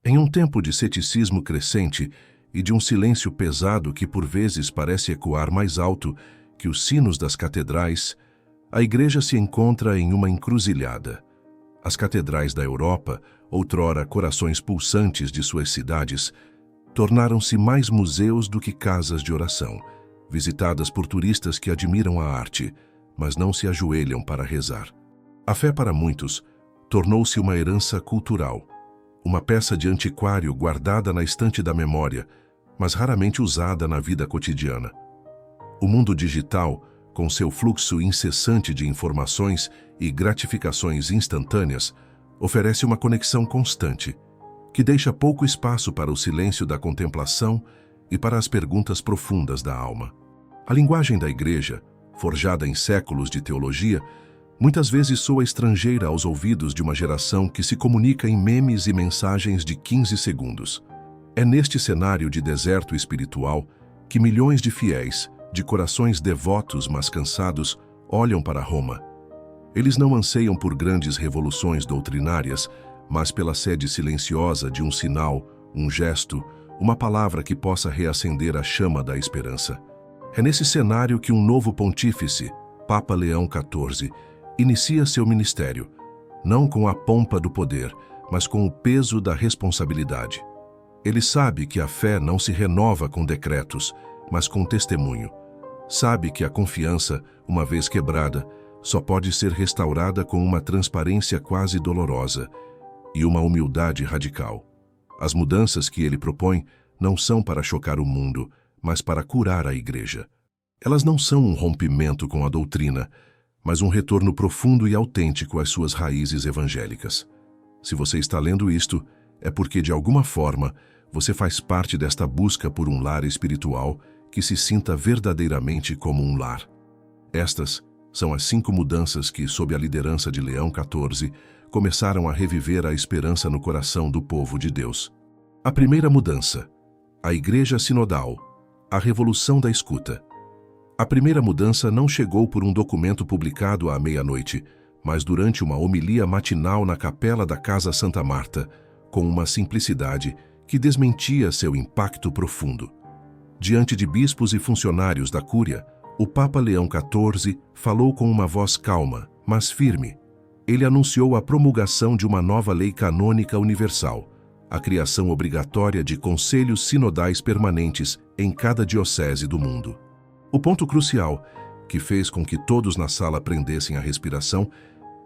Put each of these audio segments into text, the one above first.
Em um tempo de ceticismo crescente e de um silêncio pesado que por vezes parece ecoar mais alto que os sinos das catedrais, a Igreja se encontra em uma encruzilhada. As catedrais da Europa, outrora corações pulsantes de suas cidades, tornaram-se mais museus do que casas de oração, visitadas por turistas que admiram a arte, mas não se ajoelham para rezar. A fé para muitos tornou-se uma herança cultural, uma peça de antiquário guardada na estante da memória, mas raramente usada na vida cotidiana. O mundo digital, com seu fluxo incessante de informações e gratificações instantâneas, oferece uma conexão constante, que deixa pouco espaço para o silêncio da contemplação e para as perguntas profundas da alma. A linguagem da Igreja, forjada em séculos de teologia, muitas vezes soa estrangeira aos ouvidos de uma geração que se comunica em memes e mensagens de 15 segundos. É neste cenário de deserto espiritual que milhões de fiéis, de corações devotos mas cansados, olham para Roma. Eles não anseiam por grandes revoluções doutrinárias, mas pela sede silenciosa de um sinal, um gesto, uma palavra que possa reacender a chama da esperança. É nesse cenário que um novo pontífice, Papa Leão XIV, inicia seu ministério, não com a pompa do poder, mas com o peso da responsabilidade. Ele sabe que a fé não se renova com decretos, mas com testemunho. Sabe que a confiança, uma vez quebrada, só pode ser restaurada com uma transparência quase dolorosa e uma humildade radical. As mudanças que ele propõe não são para chocar o mundo, mas para curar a Igreja. Elas não são um rompimento com a doutrina, mas um retorno profundo e autêntico às suas raízes evangélicas. Se você está lendo isto, é porque, de alguma forma, você faz parte desta busca por um lar espiritual que se sinta verdadeiramente como um lar. Estas são as 5 mudanças que, sob a liderança de Leão XIV, começaram a reviver a esperança no coração do povo de Deus. A primeira mudança: a Igreja Sinodal, a revolução da escuta. A primeira mudança não chegou por um documento publicado à meia-noite, mas durante uma homilia matinal na capela da Casa Santa Marta, com uma simplicidade que desmentia seu impacto profundo. Diante de bispos e funcionários da Cúria, o Papa Leão XIV falou com uma voz calma, mas firme. Ele anunciou a promulgação de uma nova lei canônica universal, a criação obrigatória de conselhos sinodais permanentes em cada diocese do mundo. O ponto crucial, que fez com que todos na sala prendessem a respiração,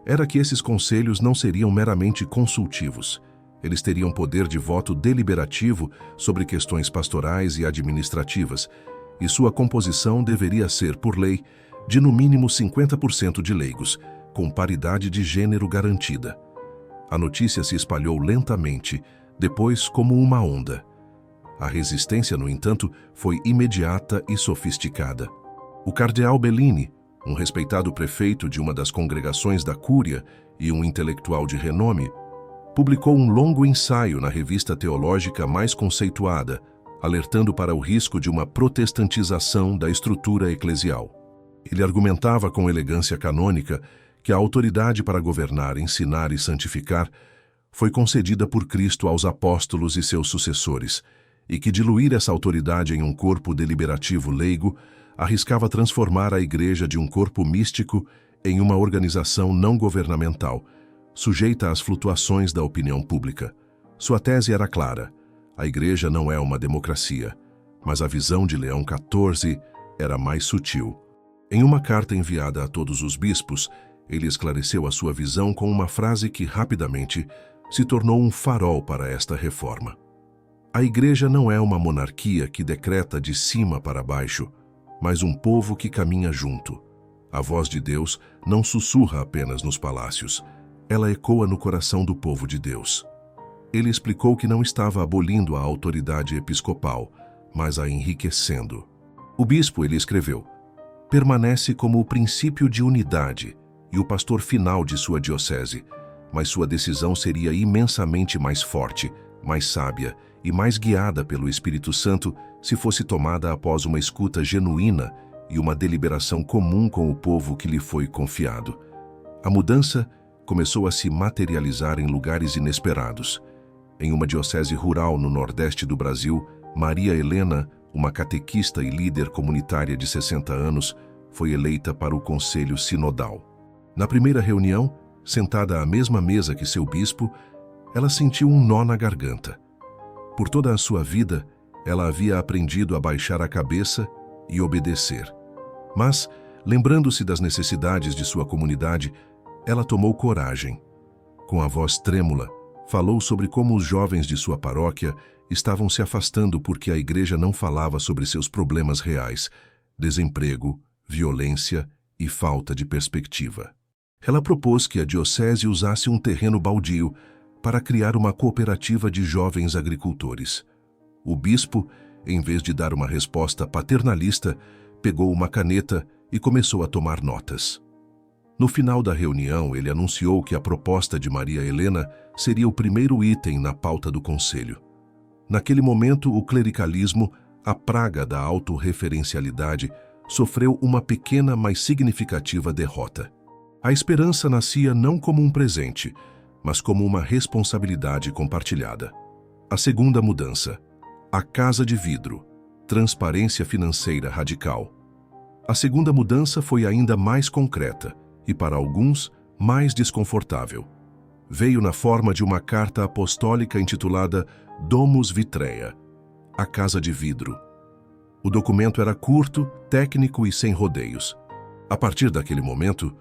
era que esses conselhos não seriam meramente consultivos. Eles teriam poder de voto deliberativo sobre questões pastorais e administrativas, e sua composição deveria ser, por lei, de no mínimo 50% de leigos, com paridade de gênero garantida. A notícia se espalhou lentamente, depois como uma onda. A resistência, no entanto, foi imediata e sofisticada. O cardeal Bellini, um respeitado prefeito de uma das congregações da Cúria e um intelectual de renome, publicou um longo ensaio na revista teológica mais conceituada, alertando para o risco de uma protestantização da estrutura eclesial. Ele argumentava com elegância canônica que a autoridade para governar, ensinar e santificar foi concedida por Cristo aos apóstolos e seus sucessores, e que diluir essa autoridade em um corpo deliberativo leigo arriscava transformar a Igreja de um corpo místico em uma organização não governamental, sujeita às flutuações da opinião pública. Sua tese era clara: a Igreja não é uma democracia, mas a visão de Leão XIV era mais sutil. Em uma carta enviada a todos os bispos, ele esclareceu a sua visão com uma frase que rapidamente se tornou um farol para esta reforma. A Igreja não é uma monarquia que decreta de cima para baixo, mas um povo que caminha junto. A voz de Deus não sussurra apenas nos palácios, ela ecoa no coração do povo de Deus. Ele explicou que não estava abolindo a autoridade episcopal, mas a enriquecendo. O bispo, ele escreveu, permanece como o princípio de unidade e o pastor final de sua diocese, mas sua decisão seria imensamente mais forte, mais sábia e mais guiada pelo Espírito Santo se fosse tomada após uma escuta genuína e uma deliberação comum com o povo que lhe foi confiado. A mudança começou a se materializar em lugares inesperados. Em uma diocese rural no nordeste do Brasil, Maria Helena, uma catequista e líder comunitária de 60 anos, foi eleita para o Conselho Sinodal. Na primeira reunião, sentada à mesma mesa que seu bispo, ela sentiu um nó na garganta. Por toda a sua vida, ela havia aprendido a baixar a cabeça e obedecer. Mas, lembrando-se das necessidades de sua comunidade, ela tomou coragem. Com a voz trêmula, falou sobre como os jovens de sua paróquia estavam se afastando porque a igreja não falava sobre seus problemas reais: desemprego, violência e falta de perspectiva. Ela propôs que a diocese usasse um terreno baldio para criar uma cooperativa de jovens agricultores. O bispo, em vez de dar uma resposta paternalista, pegou uma caneta e começou a tomar notas. No final da reunião, ele anunciou que a proposta de Maria Helena seria o primeiro item na pauta do conselho. Naquele momento, o clericalismo, a praga da autorreferencialidade, sofreu uma pequena, mas significativa derrota. A esperança nascia não como um presente, mas como uma responsabilidade compartilhada. A segunda mudança: a casa de vidro, transparência financeira radical. A segunda mudança foi ainda mais concreta e, para alguns, mais desconfortável. Veio na forma de uma carta apostólica intitulada Domus Vitrea, a casa de vidro. O documento era curto, técnico e sem rodeios. A partir daquele momento,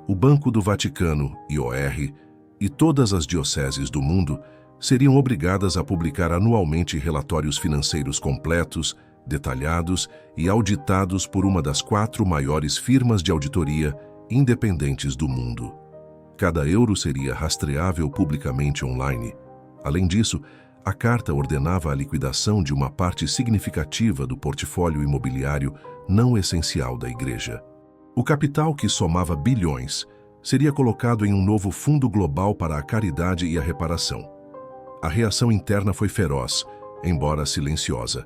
o Banco do Vaticano, IOR, e todas as dioceses do mundo seriam obrigadas a publicar anualmente relatórios financeiros completos, detalhados e auditados por uma das 4 maiores firmas de auditoria independentes do mundo. Cada euro seria rastreável publicamente online. Além disso, a carta ordenava a liquidação de uma parte significativa do portfólio imobiliário não essencial da Igreja. O capital, que somava bilhões, seria colocado em um novo fundo global para a caridade e a reparação. A reação interna foi feroz, embora silenciosa.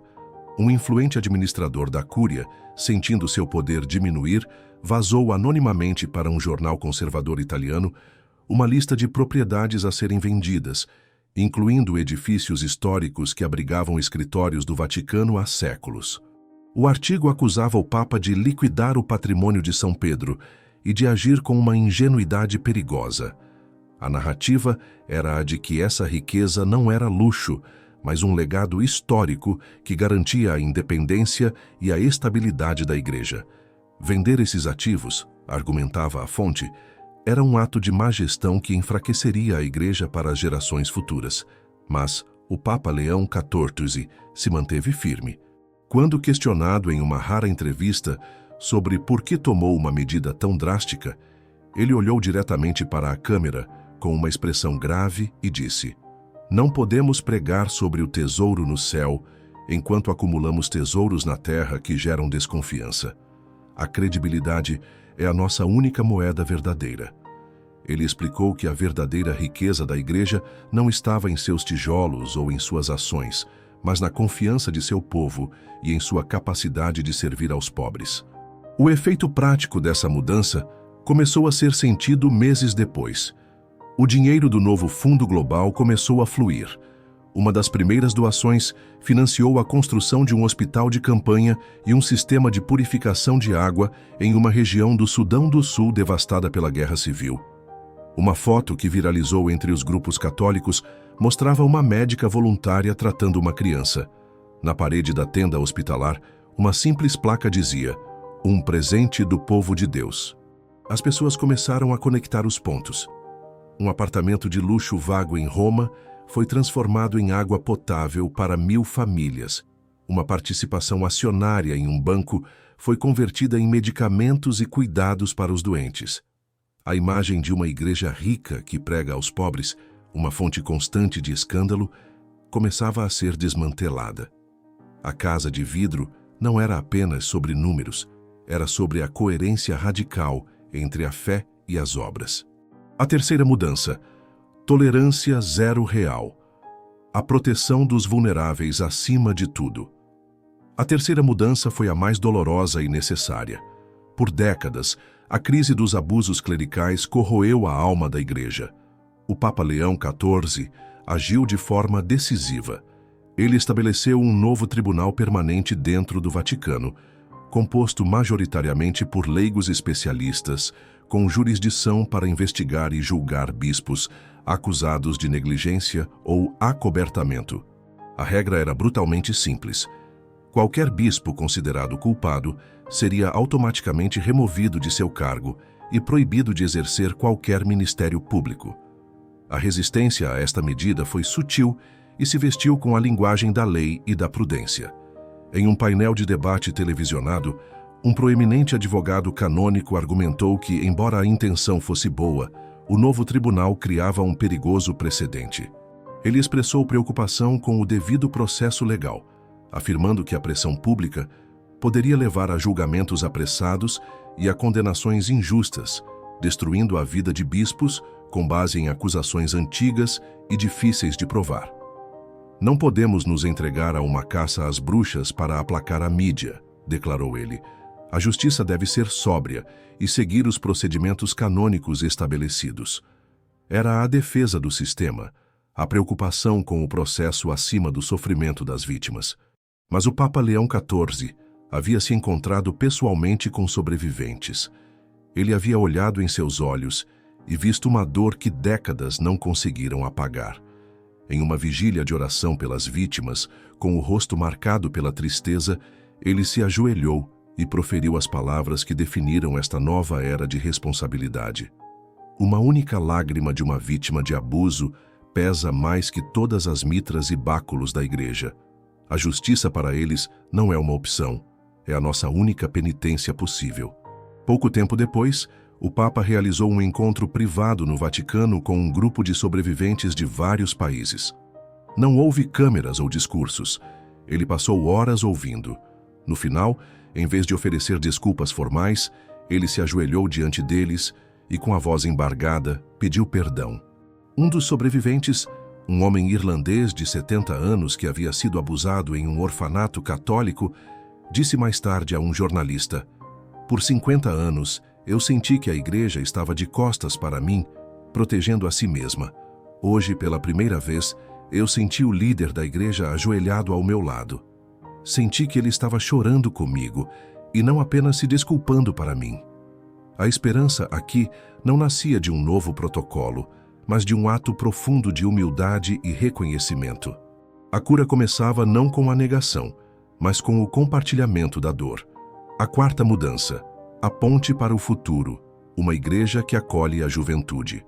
Um influente administrador da Cúria, sentindo seu poder diminuir, vazou anonimamente para um jornal conservador italiano uma lista de propriedades a serem vendidas, incluindo edifícios históricos que abrigavam escritórios do Vaticano há séculos. O artigo acusava o Papa de liquidar o patrimônio de São Pedro e de agir com uma ingenuidade perigosa. A narrativa era a de que essa riqueza não era luxo, mas um legado histórico que garantia a independência e a estabilidade da Igreja. Vender esses ativos, argumentava a fonte, era um ato de má gestão que enfraqueceria a Igreja para as gerações futuras. Mas o Papa Leão XIV se manteve firme. Quando questionado em uma rara entrevista sobre por que tomou uma medida tão drástica, ele olhou diretamente para a câmera com uma expressão grave e disse: "Não podemos pregar sobre o tesouro no céu enquanto acumulamos tesouros na terra que geram desconfiança. A credibilidade é a nossa única moeda verdadeira." Ele explicou que a verdadeira riqueza da Igreja não estava em seus tijolos ou em suas ações, mas na confiança de seu povo e em sua capacidade de servir aos pobres. O efeito prático dessa mudança começou a ser sentido meses depois. O dinheiro do novo Fundo Global começou a fluir. Uma das primeiras doações financiou a construção de um hospital de campanha e um sistema de purificação de água em uma região do Sudão do Sul devastada pela Guerra Civil. Uma foto que viralizou entre os grupos católicos mostrava uma médica voluntária tratando uma criança. Na parede da tenda hospitalar, uma simples placa dizia: "Um presente do povo de Deus." As pessoas começaram a conectar os pontos. Um apartamento de luxo vago em Roma foi transformado em água potável para 1000 famílias. Uma participação acionária em um banco foi convertida em medicamentos e cuidados para os doentes. A imagem de uma igreja rica que prega aos pobres, uma fonte constante de escândalo, começava a ser desmantelada. A casa de vidro não era apenas sobre números, era sobre a coerência radical entre a fé e as obras. A terceira mudança: tolerância zero real. A proteção dos vulneráveis acima de tudo. A terceira mudança foi a mais dolorosa e necessária. Por décadas, a crise dos abusos clericais corroeu a alma da Igreja. O Papa Leão XIV, agiu de forma decisiva. Ele estabeleceu um novo tribunal permanente dentro do Vaticano, composto majoritariamente por leigos especialistas, com jurisdição para investigar e julgar bispos acusados de negligência ou acobertamento. A regra era brutalmente simples. Qualquer bispo considerado culpado seria automaticamente removido de seu cargo e proibido de exercer qualquer ministério público. A resistência a esta medida foi sutil e se vestiu com a linguagem da lei e da prudência. Em um painel de debate televisionado, um proeminente advogado canônico argumentou que, embora a intenção fosse boa, o novo tribunal criava um perigoso precedente. Ele expressou preocupação com o devido processo legal, afirmando que a pressão pública poderia levar a julgamentos apressados e a condenações injustas, destruindo a vida de bispos com base em acusações antigas e difíceis de provar. Não podemos nos entregar a uma caça às bruxas para aplacar a mídia, declarou ele. A justiça deve ser sóbria e seguir os procedimentos canônicos estabelecidos. Era a defesa do sistema, a preocupação com o processo acima do sofrimento das vítimas. Mas o Papa Leão XIV havia se encontrado pessoalmente com sobreviventes. Ele havia olhado em seus olhos e visto uma dor que décadas não conseguiram apagar. Em uma vigília de oração pelas vítimas, com o rosto marcado pela tristeza, ele se ajoelhou e proferiu as palavras que definiram esta nova era de responsabilidade. Uma única lágrima de uma vítima de abuso pesa mais que todas as mitras e báculos da Igreja. A justiça para eles não é uma opção, é a nossa única penitência possível. Pouco tempo depois, o Papa realizou um encontro privado no Vaticano com um grupo de sobreviventes de vários países. Não houve câmeras ou discursos. Ele passou horas ouvindo. No final, em vez de oferecer desculpas formais, ele se ajoelhou diante deles e, com a voz embargada, pediu perdão. Um dos sobreviventes, um homem irlandês de 70 anos que havia sido abusado em um orfanato católico, disse mais tarde a um jornalista: "Por 50 anos, eu senti que a Igreja estava de costas para mim, protegendo a si mesma. Hoje, pela primeira vez, eu senti o líder da Igreja ajoelhado ao meu lado. Senti que ele estava chorando comigo e não apenas se desculpando para mim." A esperança aqui não nascia de um novo protocolo, mas de um ato profundo de humildade e reconhecimento. A cura começava não com a negação, mas com o compartilhamento da dor. A quarta mudança: a ponte para o futuro, uma igreja que acolhe a juventude.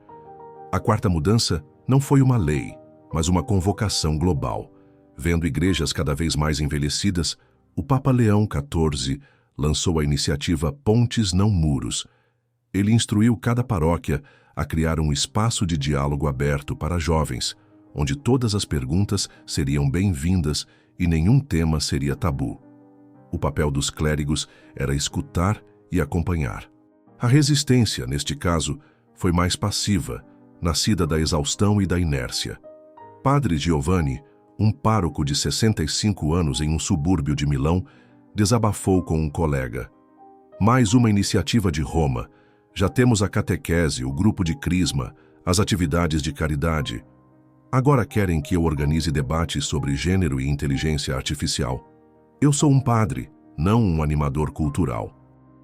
A quarta mudança não foi uma lei, mas uma convocação global. Vendo igrejas cada vez mais envelhecidas, o Papa Leão XIV lançou a iniciativa Pontes Não Muros. Ele instruiu cada paróquia a criar um espaço de diálogo aberto para jovens, onde todas as perguntas seriam bem-vindas e nenhum tema seria tabu. O papel dos clérigos era escutar e acompanhar. A resistência, neste caso, foi mais passiva, nascida da exaustão e da inércia. Padre Giovanni, um pároco de 65 anos em um subúrbio de Milão, desabafou com um colega: "Mais uma iniciativa de Roma. Já temos a catequese, o grupo de crisma, as atividades de caridade. Agora querem que eu organize debates sobre gênero e inteligência artificial. Eu sou um padre, não um animador cultural.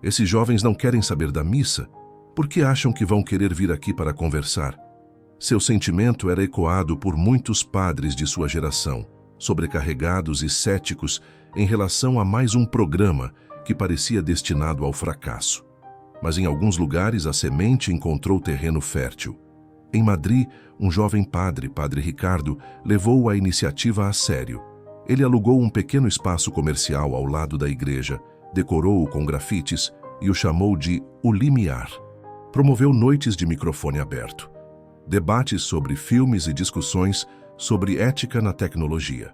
Esses jovens não querem saber da missa. Por que acham que vão querer vir aqui para conversar?" Seu sentimento era ecoado por muitos padres de sua geração, sobrecarregados e céticos em relação a mais um programa que parecia destinado ao fracasso. Mas em alguns lugares a semente encontrou terreno fértil. Em Madrid, um jovem padre, Padre Ricardo, levou a iniciativa a sério. Ele alugou um pequeno espaço comercial ao lado da igreja, decorou-o com grafites e o chamou de O Limiar. Promoveu noites de microfone aberto, debates sobre filmes e discussões sobre ética na tecnologia.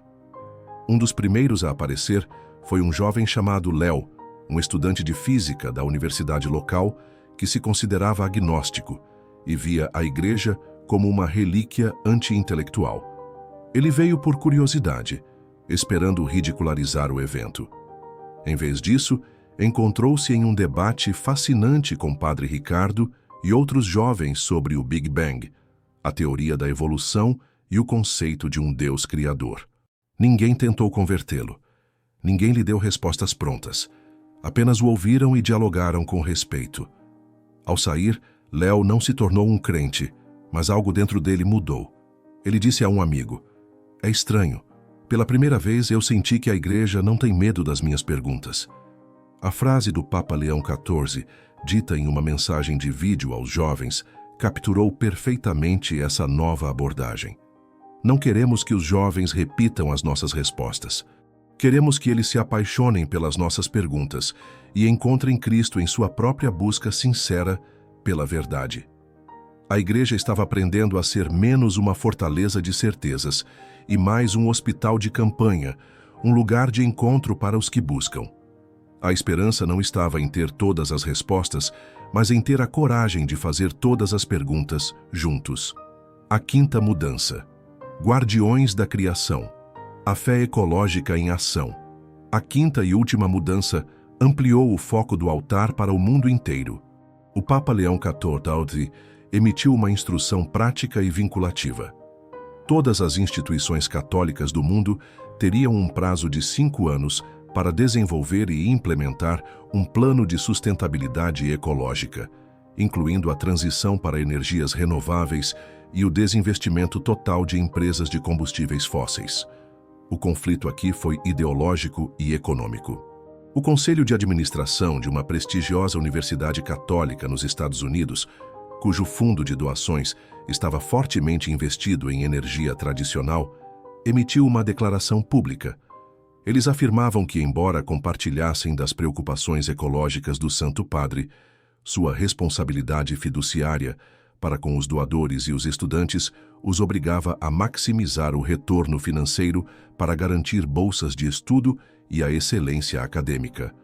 Um dos primeiros a aparecer foi um jovem chamado Léo, um estudante de física da universidade local que se considerava agnóstico e via a igreja como uma relíquia anti-intelectual. Ele veio por curiosidade, esperando ridicularizar o evento. Em vez disso, encontrou-se em um debate fascinante com Padre Ricardo e outros jovens sobre o Big Bang, a teoria da evolução e o conceito de um Deus criador. Ninguém tentou convertê-lo. Ninguém lhe deu respostas prontas. Apenas o ouviram e dialogaram com respeito. Ao sair, Léo não se tornou um crente, mas algo dentro dele mudou. Ele disse a um amigo: "É estranho. Pela primeira vez eu senti que a igreja não tem medo das minhas perguntas." A frase do Papa Leão XIV, dita em uma mensagem de vídeo aos jovens, capturou perfeitamente essa nova abordagem. Não queremos que os jovens repitam as nossas respostas. Queremos que eles se apaixonem pelas nossas perguntas e encontrem Cristo em sua própria busca sincera pela verdade. A igreja estava aprendendo a ser menos uma fortaleza de certezas e mais um hospital de campanha, um lugar de encontro para os que buscam. A esperança não estava em ter todas as respostas, mas em ter a coragem de fazer todas as perguntas juntos. A quinta mudança. Guardiões da criação. A fé ecológica em ação. A quinta e última mudança ampliou o foco do altar para o mundo inteiro. O Papa Leão XIV emitiu uma instrução prática e vinculativa. Todas as instituições católicas do mundo teriam um prazo de 5 anos para desenvolver e implementar um plano de sustentabilidade ecológica, incluindo a transição para energias renováveis e o desinvestimento total de empresas de combustíveis fósseis. O conflito aqui foi ideológico e econômico. O Conselho de Administração de uma prestigiosa universidade católica nos Estados Unidos, cujo fundo de doações estava fortemente investido em energia tradicional, emitiu uma declaração pública. Eles afirmavam que, embora compartilhassem das preocupações ecológicas do Santo Padre, sua responsabilidade fiduciária para com os doadores e os estudantes os obrigava a maximizar o retorno financeiro para garantir bolsas de estudo e a excelência acadêmica.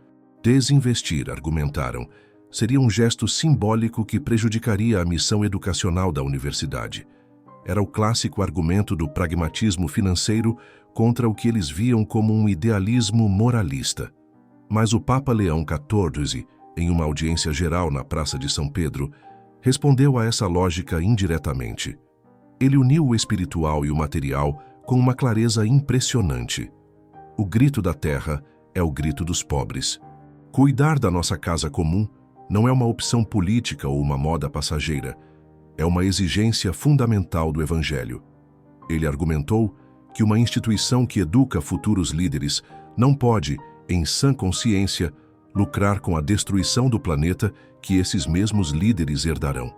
Desinvestir, argumentaram, seria um gesto simbólico que prejudicaria a missão educacional da universidade. Era o clássico argumento do pragmatismo financeiro contra o que eles viam como um idealismo moralista. Mas o Papa Leão XIV, em uma audiência geral na Praça de São Pedro, respondeu a essa lógica indiretamente. Ele uniu o espiritual e o material com uma clareza impressionante. O grito da terra é o grito dos pobres. Cuidar da nossa casa comum não é uma opção política ou uma moda passageira. É uma exigência fundamental do Evangelho. Ele argumentou que uma instituição que educa futuros líderes não pode, em sã consciência, lucrar com a destruição do planeta que esses mesmos líderes herdarão.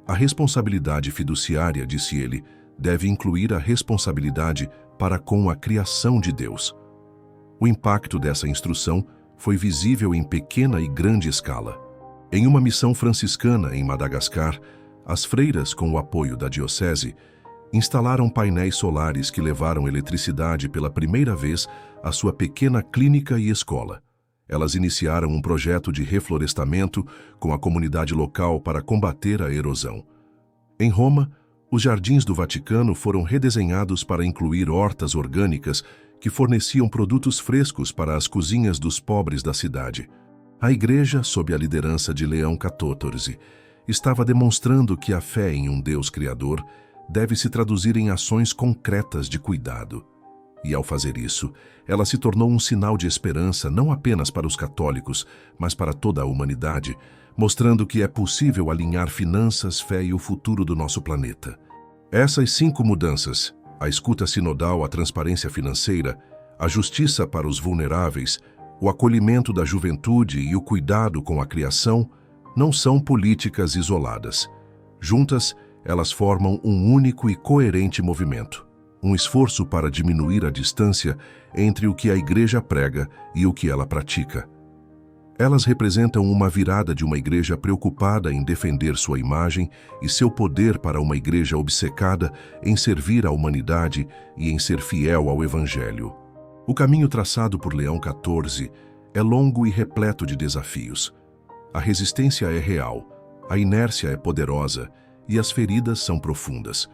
A responsabilidade fiduciária, disse ele, deve incluir a responsabilidade para com a criação de Deus. O impacto dessa instrução foi visível em pequena e grande escala. Em uma missão franciscana em Madagascar, as freiras, com o apoio da diocese, instalaram painéis solares que levaram eletricidade pela primeira vez à sua pequena clínica e escola. Elas iniciaram um projeto de reflorestamento com a comunidade local para combater a erosão. Em Roma, os jardins do Vaticano foram redesenhados para incluir hortas orgânicas que forneciam produtos frescos para as cozinhas dos pobres da cidade. A igreja, sob a liderança de Leão XIV, estava demonstrando que a fé em um Deus Criador deve se traduzir em ações concretas de cuidado. E, ao fazer isso, ela se tornou um sinal de esperança não apenas para os católicos, mas para toda a humanidade, mostrando que é possível alinhar finanças, fé e o futuro do nosso planeta. Essas 5 mudanças, a escuta sinodal, a transparência financeira, a justiça para os vulneráveis, o acolhimento da juventude e o cuidado com a criação, não são políticas isoladas. Juntas, elas formam um único e coerente movimento, um esforço para diminuir a distância entre o que a igreja prega e o que ela pratica. Elas representam uma virada de uma igreja preocupada em defender sua imagem e seu poder para uma igreja obcecada em servir a humanidade e em ser fiel ao Evangelho. O caminho traçado por Leão XIV é longo e repleto de desafios. A resistência é real, a inércia é poderosa e as feridas são profundas.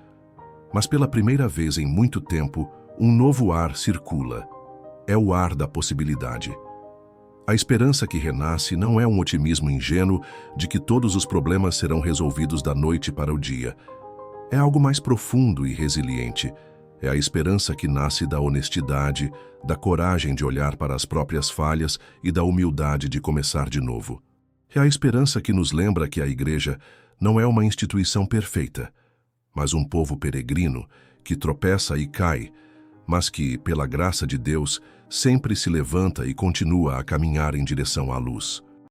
Mas pela primeira vez em muito tempo, um novo ar circula. É o ar da possibilidade. A esperança que renasce não é um otimismo ingênuo de que todos os problemas serão resolvidos da noite para o dia. É algo mais profundo e resiliente. É a esperança que nasce da honestidade, da coragem de olhar para as próprias falhas e da humildade de começar de novo. É a esperança que nos lembra que a Igreja não é uma instituição perfeita, mas um povo peregrino que tropeça e cai, mas que, pela graça de Deus, sempre se levanta e continua a caminhar em direção à luz.